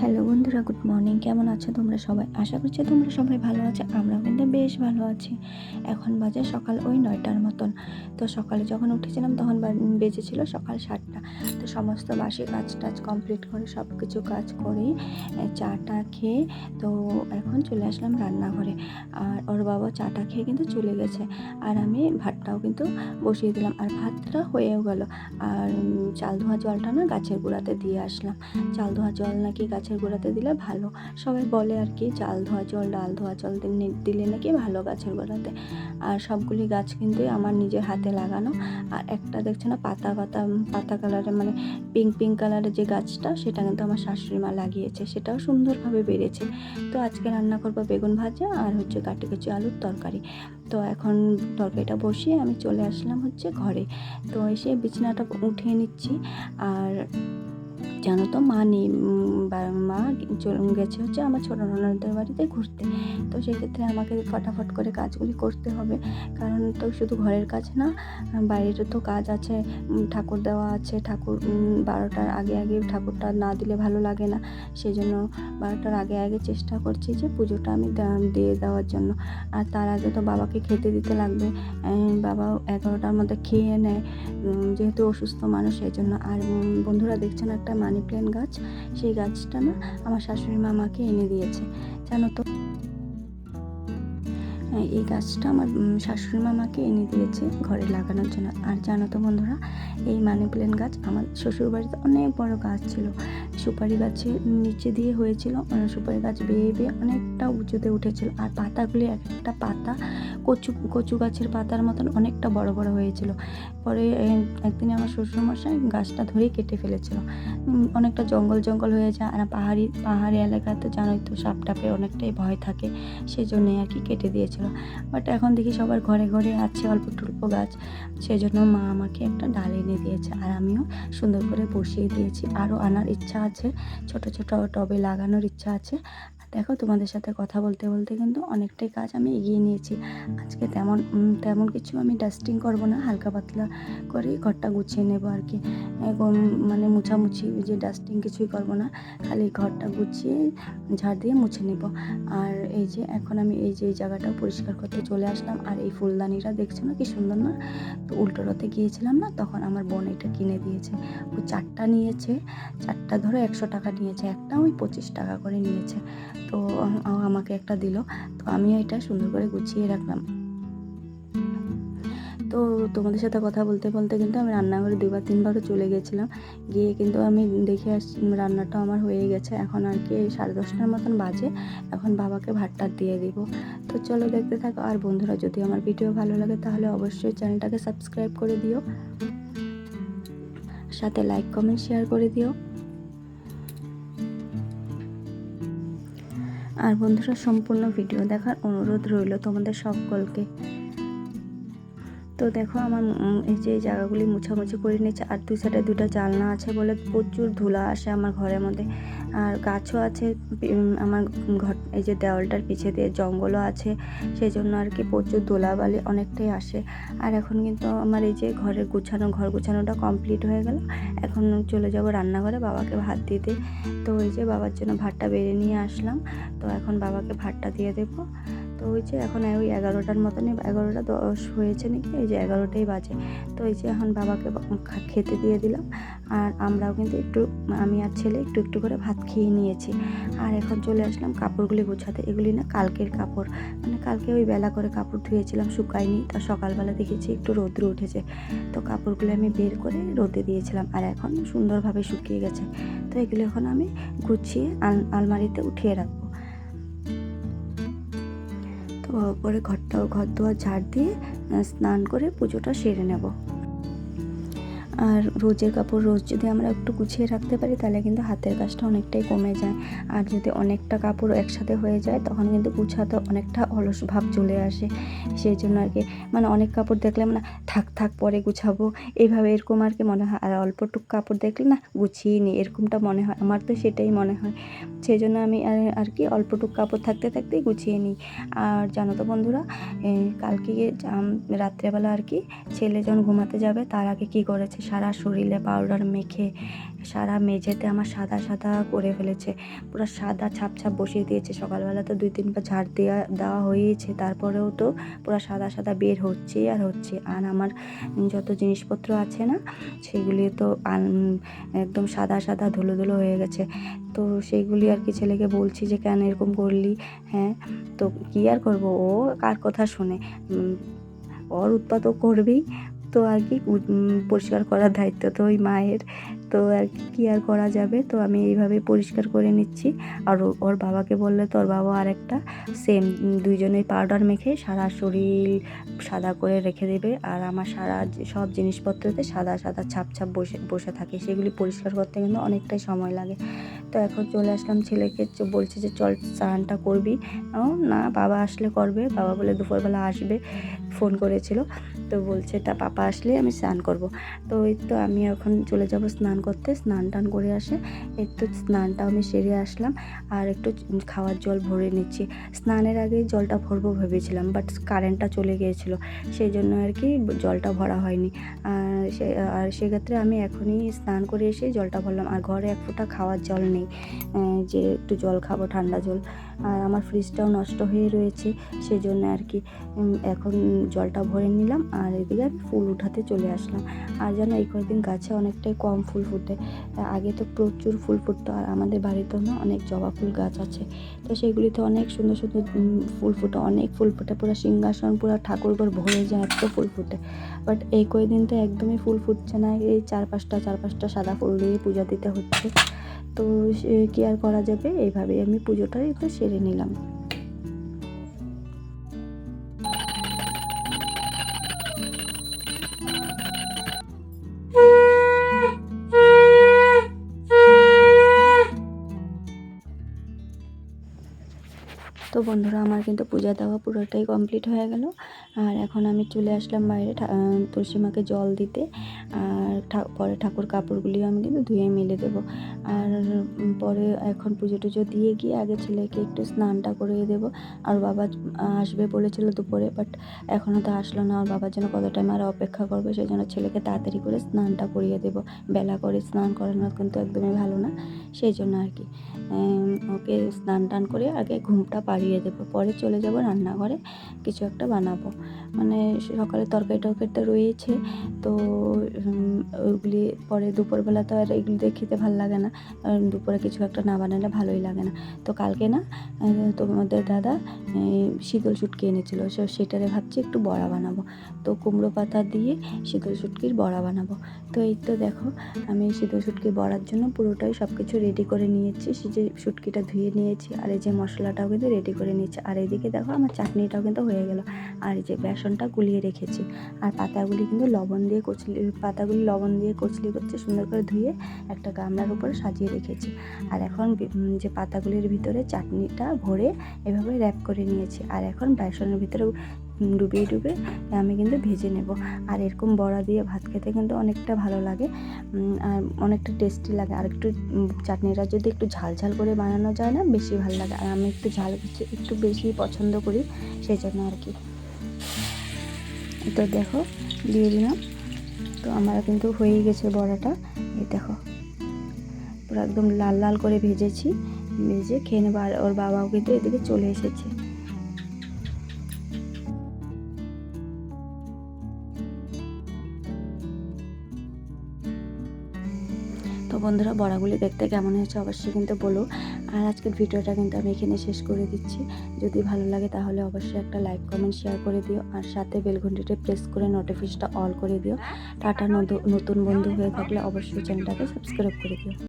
Hello বন্ধুরা, good morning. কেমন আছো তোমরা সবাই? আশা করছি তোমরা সবাই ভালো আছো। আমরাও কিন্তু বেশ ভালো আছি। এখন বাজে সকাল ওই 9টার মতন। তো সকালে যখন উঠেছিলাম তখন বেজেছিল সকাল 7টা। তো সমস্ত বাসি কাজ টাজ কমপ্লিট করে সব কিছু কাজ করে চাটা খেয়ে তো এখন চলে আসলাম রান্নাঘরে। আর ওর বাবা চাটা খেয়ে কিন্তু চলে গেছে। আর আমি ভাতটাও কিন্তু বসিয়ে দিলাম। আর ভাতটা হয়েও গেল। আর চাল ধোয়া জলটা না গাছের গোড়াতে দিয়ে আসলাম। চাল ধোয়া জল নাকি গাছের গোড়াতে দিলে ভালো। সবাই বলে আর কি, চাল ধোয়া জল ডাল ধোয়া জল দিলে নাকি ভালো গাছের গোড়াতে। আর সবগুলি গাছ কিন্তু আমার নিজের হাতে লাগানো। আর একটা দেখছো না পাতা কালারের, মানে পিঙ্ক কালারের যে গাছটা, সেটা কিন্তু আমার শাশুড়ি মা লাগিয়েছে। সেটাও সুন্দরভাবে বেড়েছে। তো আজকে রান্না করবো বেগুন ভাজা আর কাটি কচি আলুর তরকারি। তো এখন তরকারিটা বসিয়ে আমি চলে আসলাম ঘরে। তো এসে বিছানাটা উঠিয়ে নিচ্ছি। আর জানো তো, মা নেই, মা গেছে আমার ছোটো ননদের বাড়িতে ঘুরতে। তো সেক্ষেত্রে আমাকে ফটাফট করে কাজগুলি করতে হবে। কারণ তো শুধু ঘরের কাজ না, বাইরেরও তো কাজ আছে। ঠাকুর দেওয়া আছে। ঠাকুর 12টার আগে ঠাকুরটা না দিলে ভালো লাগে না। সেই জন্য 12টার আগে চেষ্টা করছি যে পুজোটা আমি দিয়ে দেওয়ার জন্য। আর তার আগে তো বাবাকে খেতে দিতে লাগবে। বাবা 11টার মধ্যে খেয়ে নেয়, যেহেতু অসুস্থ মানুষ, সেই জন্য। আর বন্ধুরা দেখছেন একটা মানি প্ল্যান্ট গাছ, সেই গাছটা না আমার শাশুড়ি মা আমাকে এনে দিয়েছে। জানো তো, এই গাছটা আমার শাশুড়ি মা আমাকে এনে দিয়েছে ঘরে লাগানোর জন্য। আর জানো তো বন্ধুরা, এই মানি প্ল্যান্ট গাছ আমার শ্বশুর বাড়িতে অনেক বড় গাছ ছিল। সুপারি গাছের নিচে দিয়ে হয়েছিল। সুপারি গাছ বেয়ে অনেকটা উঁচুতে উঠেছিল। আর পাতাগুলি এক একটা পাতা কচু গাছের পাতার মতন অনেকটা বড় বড় হয়েছিল। পরে একদিন আমার শ্বশুরমশাই গাছটা ধরেই কেটে ফেলেছিল। অনেকটা জঙ্গল হয়ে যায়। আর পাহাড়ি এলাকাতে জানোই তো, সাপ টাপের অনেকটাই ভয় থাকে, সেই জন্যই আর কি কেটে দিয়েছিল। বাট এখন দেখি সবার ঘরে ঘরে আছে অল্প টল্প গাছ, সেই জন্য মা আমাকে একটা ডাল এনে দিয়েছে। আর আমিও সুন্দর করে বসিয়ে দিয়েছি। আরও আনার ইচ্ছা আছে, ছোট ছোট টবে লাগানোর ইচ্ছা আছে। দেখো, তোমাদের সাথে কথা বলতে বলতে কিন্তু অনেকটাই কাজ আমি এগিয়ে নিয়েছি। আজকে তেমন কিছু আমি ডাস্টিং করব না, হালকা পাতলা করে ঘরটা গুছিয়ে নেব আর কি। মানে মুছামুছি, যে ডাস্টিং কিছুই করব না, খালি ঘরটা গুছিয়ে ঝাড় দিয়ে মুছে নেব। আর এই যে এখন আমি এই জায়গাটা পরিষ্কার করতে চলে আসলাম। আর এই ফুলদানিটা দেখছো না কি সুন্দর না? তো উল্টো রথে গিয়েছিলাম না, তখন আমার বোন এটা কিনে দিয়েছে। ও 4টা নিয়েছে, 4টা ধরো 100 টাকা নিয়েছে, একটা ওই 25 টাকা করে নিয়েছে। তো আমাকে একটা দিল। তো আমিও এটা সুন্দর করে গুছিয়ে রাখলাম। তো তোমাদের সাথে কথা বলতে বলতে কিন্তু আমি রান্নাঘরে 2-3বারও চলে গেছিলাম। গিয়ে কিন্তু আমি দেখে আসছি রান্নাটা আমার হয়ে গেছে। এখন আর কি 10:30টার মতন বাজে। এখন বাবাকে ভাতটা দিয়ে দিব। তো চলো দেখতে থাকো। আর বন্ধুরা, যদি আমার ভিডিও ভালো লাগে তাহলে অবশ্যই চ্যানেলটাকে সাবস্ক্রাইব করে দিও, সাথে লাইক কমেন্ট শেয়ার করে দিও। আর বন্ধুরা, সম্পূর্ণ ভিডিও দেখার অনুরোধ রইল তোমাদের সকলকে। তো দেখো, আমার এই যে জায়গাগুলি মুছামুছি করে নিচ্ছে। আর দুই সাইডে 2টা জানলা আছে বলে প্রচুর ধুলা আসে আমার ঘরের মধ্যে। আর গাছও আছে আমার ঘর, এই যে দেওয়ালটার পিছে দিয়ে জঙ্গলও আছে, সেই জন্য আর কি প্রচুর ধুলাবালি অনেকটাই আসে। আর এখন কিন্তু আমার এই যে ঘর গুছানোটা কমপ্লিট হয়ে গেল। এখন চলে যাব রান্নাঘরে বাবাকে ভাত দিতে। তো ওই যে বাবার জন্য ভাতটা বেড়ে নিয়ে আসলাম। তো এখন বাবাকে ভাতটা দিয়ে দেবো। তো ওই যে এখন ওই 11টার মতনই, 11টা 10 হয়েছে নাকি, এই যে 11টাই বাজে। তো এই যে এখন বাবাকে খেতে দিয়ে দিলাম। আর আমরাও কিন্তু আমি আর ছেলে একটু করে ভাত খেয়ে নিয়েছি। আর এখন চলে আসলাম কাপড়গুলি গোছাতে। এগুলি না কালকের কাপড়, মানে কালকে ওই বেলা করে কাপড় ধুয়েছিলাম, শুকায়নি। তা সকালবেলা দেখেছি একটু রোদ্র উঠেছে, তো কাপড়গুলো আমি বের করে রোদে দিয়েছিলাম। আর এখন সুন্দরভাবে শুকিয়ে গেছে। তো এগুলো এখন আমি গুছিয়ে আলমারিতে উঠিয়ে রাখবো। তো পরে ঘর দোয়ার ঝাড় দিয়ে স্নান করে পুজোটা সেরে নেব। আর রোজের কাপড় রোজ যদি আমরা একটু গুছিয়ে রাখতে পারি, তাহলে কিন্তু হাতের কাজটা অনেকটাই কমে যায়। আর যদি অনেকটা কাপড় একসাথে হয়ে যায়, তখন কিন্তু গুছাতে অনেকটা অলস ভাব চলে আসে। সেই জন্য আর কি, মানে অনেক কাপড় দেখলে মানে থাক পরে গুছাবো, এইভাবে এরকম আর কি মনে হয়। আর অল্পটুক কাপড় দেখলে না গুছিয়ে নিই, এরকমটা মনে হয়। আমার তো সেটাই মনে হয়। সেই জন্য আমি আর কি অল্পটুক কাপড় থাকতেই গুছিয়ে নিই। আর জানো তো বন্ধুরা, কালকে রাত্রেবেলা আর কি ছেলে যখন ঘুমাতে যাবে তার আগে কি করেছে সারা শরীরে পাউডার মেখে সারা মেঝেতে আমার সাদা সাদা করে ফেলেছে, পুরো সাদা ছাপ ছাপ বসিয়ে দিয়েছে। সকালবেলা তো 2-3 বার ঝাড় দেওয়া হয়েছে, তারপরেও তো পুরো সাদা সাদা বের হচ্ছেই আর হচ্ছে। আর আমার যত জিনিসপত্র আছে না, সেগুলি তো একদম সাদা সাদা ধুলো ধুলো হয়ে গেছে। তো সেইগুলি আর কি ছেলেকে বলছি যে কেন এরকম করলি। হ্যাঁ, তো কী আর করবো, ও কার কথা শুনে, ওর উৎপাত ও করবেই। তো আর কি পরিষ্কার করার দায়িত্ব তো ওই মায়ের। তো আর কি আর করা যাবে। তো আমি এইভাবে পরিষ্কার করে নিচ্ছি। আর ওর বাবাকে বললে তো ওর বাবা আরেকটা সেম, দুইজনেই পাউডার মেখে সারা শরীর সাদা করে রেখে দেবে। আর আমার সারা সব জিনিসপত্রতে সাদা সাদা ছাপ ছাপ বসে থাকে, সেগুলি পরিষ্কার করতে কিন্তু অনেকটাই সময় লাগে। তো এখন চলে আসলাম, ছেলেকে বলছে যে চল স্নানটা করবি। ও না, বাবা আসলে করবে, বাবা বলে দুপুরবেলা আসবে, ফোন করেছিল। তো বলছে তা পাপা আসলে আমি স্নান করব। তো এই তো আমি এখন চলে যাব স্নান করতে, স্নান টান করে আসে এই তো স্নানটা আমি সেরে আসলাম। আর একটু খাওয়ার জল ভরে নিচ্ছি। স্নানের আগে জলটা ভরবো ভেবেছিলাম, বাট কারেন্টটা চলে গিয়েছিলো, সেই জন্য আর কি জলটা ভরা হয়নি। আর সেক্ষেত্রে আমি এখনই স্নান করে এসে জলটা ভরলাম। আর ঘরে এক ফোঁটা খাওয়ার জল নেই, যে একটু জল খাবো, ঠান্ডা জল। আর আমার ফ্রিজটাও নষ্ট হয়ে রয়েছে, সেই জন্য আর কি এখন জলটা ভরে নিলাম। আর এদিকে আমি ফুল উঠাতে চলে আসলাম। আর যেন এই কয়েকদিন গাছে অনেকটাই কম ফুল ফুটে, আগে তো প্রচুর ফুল ফুটতো। আর আমাদের বাড়িতেও না অনেক জবা ফুল গাছ আছে, তো সেগুলিতে অনেক সুন্দর সুন্দর ফুল ফুটে, অনেক ফুল ফুটে, পুরো সিংহাসন পুরো ঠাকুরঘর ভরে যায়, এত ফুল ফুটে। বাট এই কয়েকদিন তো একদমই ফুল ফুটছে না, এই 4-5টা সাদা ফুল দিয়ে পূজা দিতে হচ্ছে। তো কি আর করা যাবে, এইভাবেই আমি পুজোটা একটু সেরে নিলাম। তো বন্ধুরা, আমার কিন্তু পূজা দেওয়া পুরোটাই কমপ্লিট হয়ে গেল। আর এখন আমি চলে আসলাম বাইরে তুলসী মাকে জল দিতে। আর পরে ঠাকুর কাপড়গুলিও আমি কিন্তু ধুয়ে মেলে দেবো। আর পরে এখন পুজো টুজো দিয়ে গিয়ে আগে ছেলেকে একটু স্নানটা করিয়ে দেবো। আর বাবা আসবে বলেছিল দুপুরে, বাট এখনও তো আসলো না। ওর বাবার জন্য কত টাইম আর অপেক্ষা করবে, সেই জন্য ছেলেকে তাড়াতাড়ি করে স্নানটা করিয়ে দেবো। বেলা করে স্নান করানো কিন্তু একদমই ভালো না, সেই জন্য আর কি ওকে স্নান টান করে আগে ঘুমটা পাড়িয়ে দেবো। পরে চলে যাব রান্নাঘরে, কিছু একটা বানাবো। মানে সকালে তরকারি টরকারিটা রয়েছে, তো ওইগুলি পরে দুপুরবেলা তো আর এগুলি দিয়ে খেতে ভালো লাগে না, দুপুরে কিছু একটা না বানালে ভালোই লাগে না। তো কালকে না তোমাদের দাদা শীতল শুটকি এনেছিল, সেটারে ভাবছি একটু বড়া বানাবো। তো কুমড়ো পাতা দিয়ে শীতল শুটকির বড়া বানাবো। তো এই তো দেখো, আমি শীতল শুটকি বড়ার জন্য পুরোটাই সব কিছু রেডি করে নিয়েছি। সে যে শুটকিটা ধুয়ে নিয়েছি, আর এই যে মশলাটাও কিন্তু রেডি করে নিয়েছি। আর এইদিকে দেখো আমার চাটনিটাও কিন্তু হয়ে গেল। আর এই যে বেসনটা গুলিয়ে রেখেছি। আর পাতাগুলি কিন্তু লবণ দিয়ে কচলি করছে, সুন্দর করে ধুয়ে একটা গামলার উপরে সাজিয়ে রেখেছি। আর এখন যে পাতাগুলির ভিতরে চাটনিটা ভরে এভাবে র্যাপ করে নিয়েছি। আর এখন বেসনের ভিতরে ডুবিয়ে আমি কিন্তু ভেজে নেব। আর এরকম বড়া দিয়ে ভাত খেতে কিন্তু অনেকটা ভালো লাগে, আর অনেকটা টেস্টি লাগে। আর একটু চাটনিটা যদি একটু ঝাল ঝাল করে বানানো যায় না, বেশি ভালো লাগে। আর আমি একটু ঝাল একটু বেশি পছন্দ করি, সেই জন্য আর কি। তো দেখো, দিয়ে দিলাম। তো আমার কিন্তু হয়েই গেছে বড়াটা। এই দেখো, পুরো একদম লাল লাল করে ভেজে খেয়ে নেবো। আর ওর বাবাও কিন্তু এদিকে চলে এসেছে। তো বন্ধুরা, বড়াগুলি দেখতে কেমন হয়েছে অবশ্যই কিন্তু বলো। আর আজকের ভিডিওটা কিন্তু আমি এখানে শেষ করে দিচ্ছি। যদি ভালো লাগে তাহলে অবশ্যই একটা লাইক কমেন্ট শেয়ার করে দিও। আর সাথে বেল ঘন্টিটা প্রেস করে নোটিফিকেশনটা অল করে দিও। টাটা। নতুন বন্ধু হয়ে থাকলে অবশ্যই চ্যানেলটাকে সাবস্ক্রাইব করে দিও।